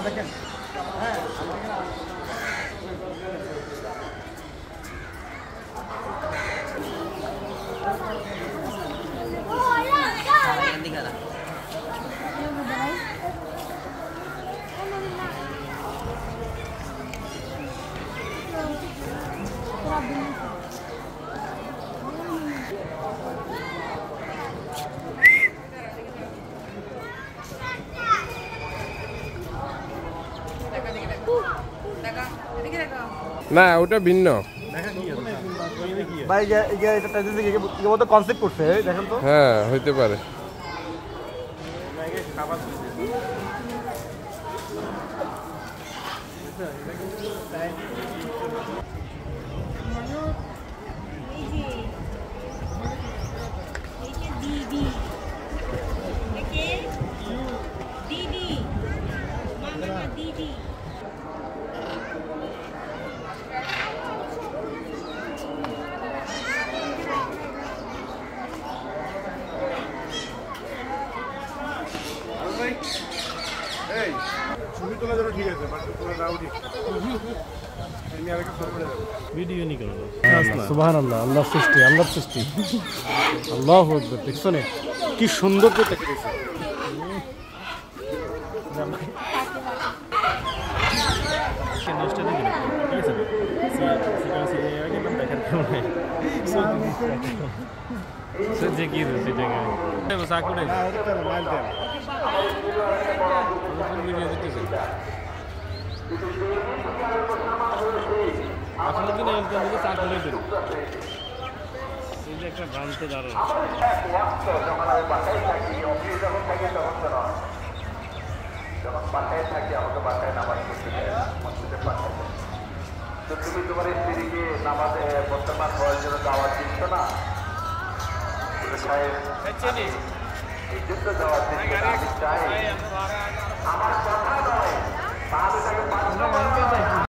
দেখেন হ্যাঁ না ওটা ভিন্ন ভাই এটা কনসেপ্ট করছে দেখেন তো হ্যাঁ হইতে পারে ছবি তোলা যাবে ঠিক আছে বাট তোলা নাও ঠিক আমি আরেকটা ফটো করে দেব ভিডিও নি করব সুবহানাল্লাহ আল্লাহর সৃষ্টি আল্লাহু আকবার দেখছো না কি সুন্দর করে দেখে দিয়েছে নেক্সট দেখি ঠিক আছে সিকোয়েন্সে আগে বাদ দেখার কেমন হয় সে কি দিছে জায়গা এই বসা করে না এটা তো মাইল দেন ভিডিও দিতেছে আসলে কি না এটা আমাকে চা করে দিন এই যে একটা ভ্রান্ত দাঁড়ানো যখন বাসায় থাকি আমাকে বাসায় নামাজ পড়তে দেয় মসজিদে পাঠায় তো তুমি তোমার স্ত্রীকে নামাজে বর্তমান হওয়ার জন্য দাওয়াত দিচ্ছ না এই যুদ্ধ যাওয়ার দিচ্ছ না আমি চাই আমার কথা নয় তাহলে তাকে